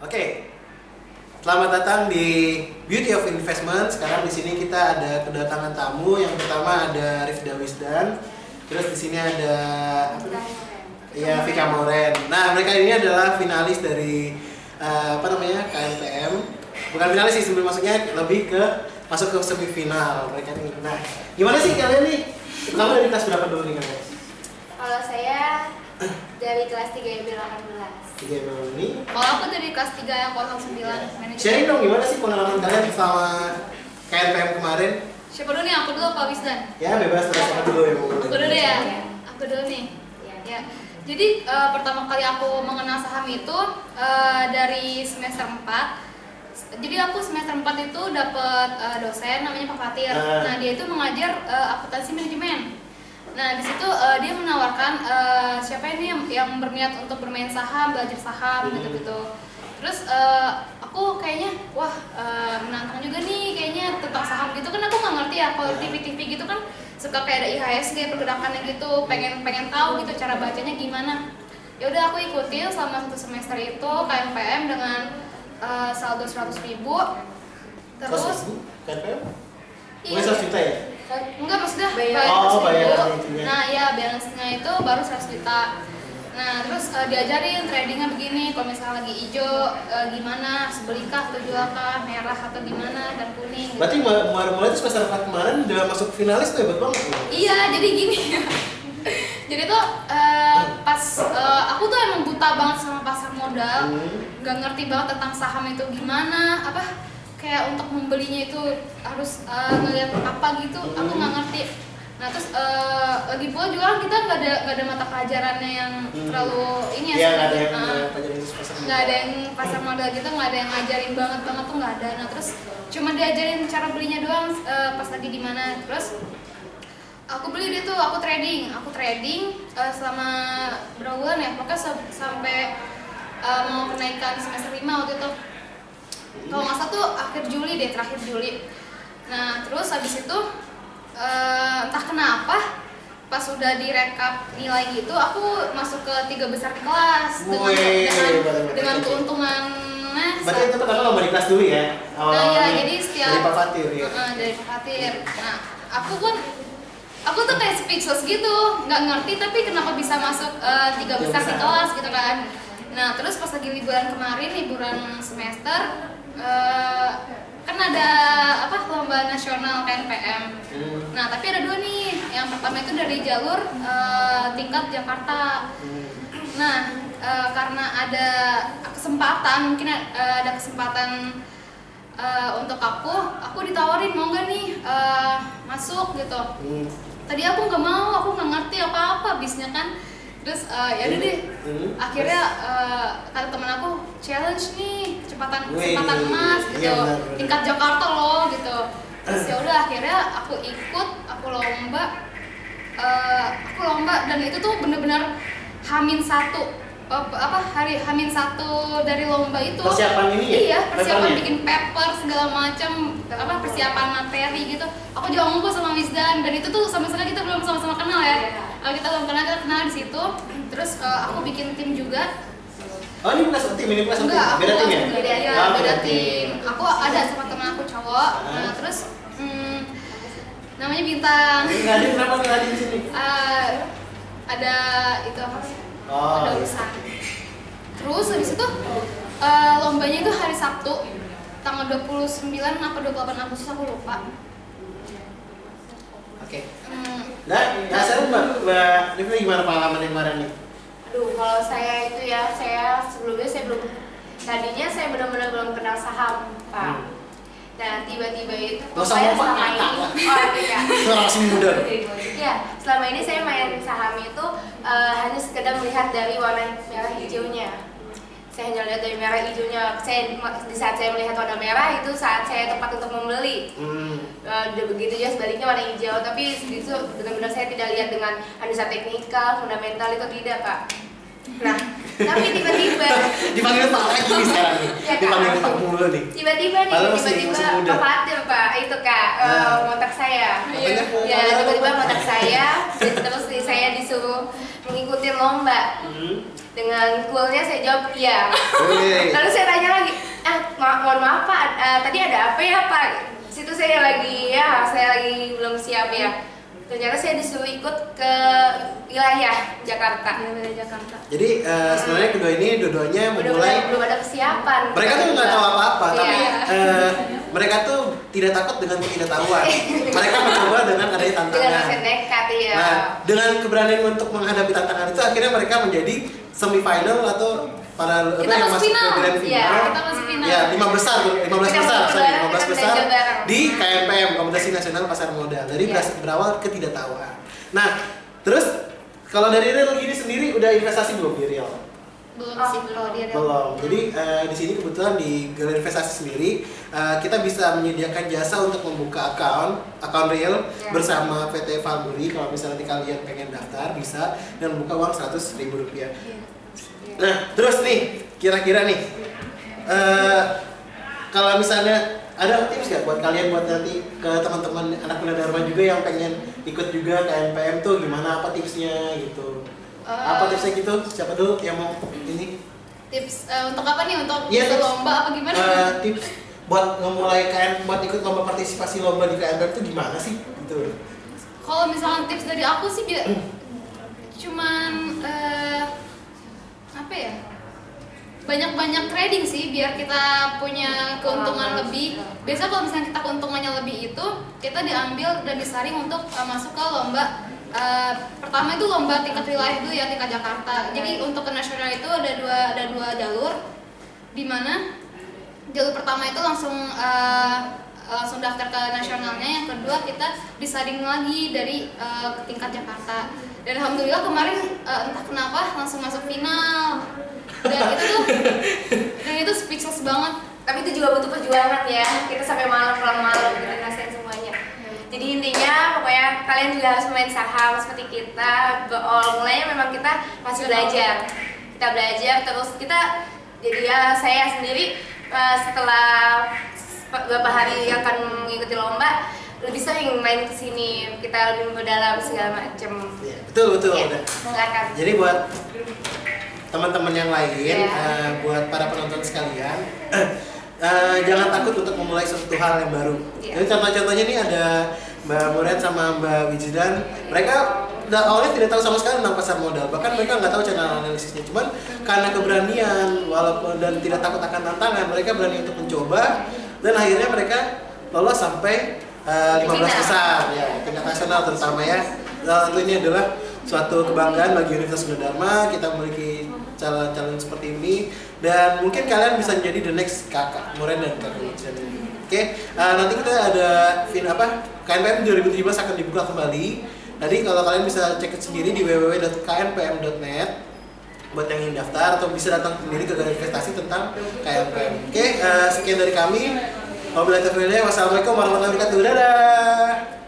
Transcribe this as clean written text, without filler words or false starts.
Oke, selamat datang di Beauty of Investment. Sekarang di sini kita ada kedatangan tamu. Yang pertama ada Rifda Wisdan. Terus di sini ada Vika Moren. Nah, mereka ini adalah finalis dari KNPM. Bukan finalis sih, sebenarnya maksudnya lebih ke masuk ke semifinal. Mereka ini. Nah, gimana sih kalian nih? Kamu dari kelas berapa dulu nih kalian? Kalau saya dari kelas 3 IB18. 3 ini. Kalau aku dari kelas 3 yang 09 manajemen. Sharing dong gimana sih pengalaman kalian selama KNPM kemarin? Siapa dulu nih? Aku dulu apa Wisdan? Ya bebas, terus siapa dulu ya? Aku dulu deh ya. Aku dulu nih. Ya. Jadi pertama kali aku mengenal saham itu dari semester 4. Jadi aku semester 4 itu dapat dosen namanya Pak Fatir. Nah, dia itu mengajar akuntansi manajemen. Nah, di situ dia menawarkan siapa ini yang berniat untuk bermain saham, belajar saham gitu-gitu. Terus aku kayaknya menantang juga nih kayaknya tentang saham gitu kan aku nggak ngerti ya. Kalau TV gitu kan suka kayak ada IHSG pergerakannya gitu, pengen tahu gitu cara bacanya gimana. Ya udah aku ikutin selama 1 semester itu KNPM dengan saldo 100.000. Terus KNPM? Iya. 100 juta ya? Enggak, maksudnya bayaran. Nah ya balance-nya itu baru 100 juta. Nah terus diajarin tradingnya begini, kalau misalnya lagi hijau gimana, sebelikah atau jualkah, merah atau gimana, dan kuning gitu. Berarti mulai semester 4 kemarin udah masuk finalis tuh, hebat banget. Iya, jadi gini jadi tuh pas aku tuh emang buta banget sama pasar modal, gak ngerti banget tentang saham itu gimana, kayak untuk membelinya itu harus ngeliat apa gitu, aku nggak ngerti. Nah terus lagi pula juga kan kita nggak ada mata pelajarannya yang terlalu ini ya, nggak ada yang pasar modal gitu, nggak ada yang ngajarin banget tuh nggak ada. Nah terus cuma diajarin cara belinya doang pas lagi di mana. Terus aku beli dia tuh, aku trading selama berapa bulan ya, pokoknya sampai mau kenaikan semester 5 waktu itu. Kalau nggak salah tuh akhir Juli deh, terakhir Juli. Nah terus habis itu entah kenapa pas udah direkap nilai gitu, aku masuk ke 3 besar di kelas dengan keuntungannya. Berarti itu pertama lomba di kelas dulu ya? Nah ya, jadi setiap dari Pak Fatir ya? Dari Pak Fatir. Nah aku tuh kayak speechless gitu, nggak ngerti tapi kenapa bisa masuk 3 besar di kelas gitu kan. Nah terus pas lagi liburan semester kan ada lomba nasional KNPM. Nah tapi ada 2 nih. Yang pertama itu dari jalur tingkat Jakarta. Nah karena ada kesempatan, mungkin ada kesempatan untuk aku ditawarin mau nggak nih masuk gitu. Tadi aku nggak mau, aku nggak ngerti apa-apa bisnya kan. Terus ya udah deh, akhirnya kata temen aku challenge nih kesempatan emas gitu, tingkat Jakarta loh gitu. Terus ya udah akhirnya aku ikut, aku lomba dan itu tuh bener-bener hari H-1 dari lomba itu. Persiapan ini ya? Iya, persiapan bikin paper segala macam, persiapan materi gitu. Aku juga ngumpul sama Wisdan dan itu tuh sama sekali kita belum sama-sama kenal ya. Kita belum kenal di situ. Terus aku bikin tim juga. Oh ini bukan tim, ini bukan tim? Enggak, Beda tim ya? Beda tim. Aku ada sama teman aku cowok. Nah terus namanya Bintang. Kenapa nggak di sini? Ada itu apa sih? Oh, ada urusan. Terus habis itu lombanya itu hari Sabtu tanggal 29 apa 28 Agustus aku lupa. Oke. Nah sekarang Mbak Rifda gimana pengalaman yang kemarin nih? Aduh, kalau saya itu ya, sebelumnya tadinya saya benar-benar belum kenal saham, Pak. Nah, tiba-tiba itu saya selama ini, masih muda. Ya, selama ini saya main saham itu hanya sekedar melihat dari warna merah hijaunya. Saya hanya lihat dari merah hijaunya. Di saat saya melihat warna merah itu saat saya tepat untuk membeli. Begitu juga sebaliknya warna hijau. Tapi itu benar-benar saya tidak lihat dengan analisa teknikal, fundamental itu tidak, Pak. Nah, tapi tiba-tiba dipanggil Pak lagi nih sekarang nih. Ya, dipanggil Pak mulu nih. Tiba-tiba Pak Fatir, Pak, itu Kak, kontak saya. Ya, tiba-tiba kontak saya, terus saya disuruh mengikuti lomba. Dengan coolnya saya jawab iya. Lalu saya tanya lagi, mohon maaf Pak, tadi ada apa ya Pak? Situ saya lagi belum siap ya. Ternyata saya disuruh ikut ke wilayah Jakarta. Wilayah Jakarta. Jadi sebenarnya kedua ini dua-duanya memulai. Belum ada persiapan. Mereka tuh nggak tahu apa-apa, tapi Iya. mereka tuh tidak takut dengan ketidaktahuan. Mereka mencoba dengan adanya Dengan tantangan. rasa nekat ya. Nah, dengan keberanian untuk menghadapi tantangan itu akhirnya mereka menjadi semifinal atau para Kita yang masuk masuk ke final. grand Iya, final. kita masuk final. Ya, 15 besar, 15 Kita besar, masuk sorry, bareng, 15 kita besar belajar bareng. di KNPM, Kompetensi Nasional Pasar Modal. Jadi Iya. berawal ketidaktahuan. Nah, terus kalau dari Real gini sendiri udah investasi belum di Real? Belum sih, belum dia ada. Belum. Jadi di sini kebetulan di Galeri Investasi sendiri kita bisa menyediakan jasa untuk membuka akun Real Ya. bersama PT Valbury. Kalau misalnya nanti kalian pengen daftar bisa dan membuka uang Rp100.000. Iya. Nah, terus nih kira-kira nih kalau misalnya ada tips nggak buat kalian buat nanti ke teman-teman anak muda Dharma juga yang pengen ikut juga KNPM tuh gimana, apa tipsnya gitu? Apa tipsnya gitu? Siapa dulu yang mau ini? Tips untuk apa nih? Untuk Iya, ikut tips. lomba apa gimana? Tips buat memulai buat ikut lomba partisipasi lomba di KNPM itu gimana sih? Gitu. Kalau misalnya tips dari aku sih cuman apa ya? Banyak-banyak trading sih biar kita punya keuntungan lebih. Biasa kalau misalnya kita keuntungannya lebih itu kita diambil dan disaring untuk masuk ke lomba. Pertama itu lomba tingkat wilayah dulu ya, tingkat Jakarta. Jadi untuk ke nasional itu ada dua jalur, di mana jalur pertama itu langsung daftar ke nasionalnya, yang kedua kita disaring lagi dari ke tingkat Jakarta. Dan alhamdulillah kemarin entah kenapa langsung masuk final. Dan itu speechless banget. Tapi itu juga butuh perjuangan ya. Kita sampai malam pulang malam kita ngerasain semuanya. Jadi intinya pokoknya kalian juga harus main saham seperti kita. Mulainya memang kita masih belajar. Kita belajar terus kita. Jadi ya saya sendiri setelah beberapa hari akan mengikuti lomba lebih sering main kesini, kita lebih mendalam segala macam. Ya, betul Ya, udah. mengarahkan. Jadi buat teman-teman yang lain, Ya. buat para penonton sekalian, jangan takut untuk memulai sesuatu hal yang baru. Ya. Jadi contoh-contohnya nih ada Mbak Muret sama Mbak Wijidan. Mereka awalnya tidak tahu sama sekali tentang pasar modal, bahkan mereka nggak tahu channel analisisnya. Cuman karena keberanian, walaupun dan tidak takut akan tantangan, mereka berani untuk mencoba dan akhirnya mereka lolos sampai 15 besar ya, tingkat nasional terutama ya. Tentu ini adalah suatu kebanggaan bagi Universitas Gunadarma, kita memiliki calon-calon seperti ini dan mungkin kalian bisa menjadi the next kakak Muren dan kakak Wijidan. Oke, nanti kita ada KNPM 2017 akan dibuka kembali. Tadi kalau kalian bisa cek sendiri di www.knpm.net buat yang ingin daftar atau bisa datang sendiri ke Galeri Investasi tentang KNPM. Oke, sekian dari kami. Wassalamualaikum warahmatullahi wabarakatuh. Dadah.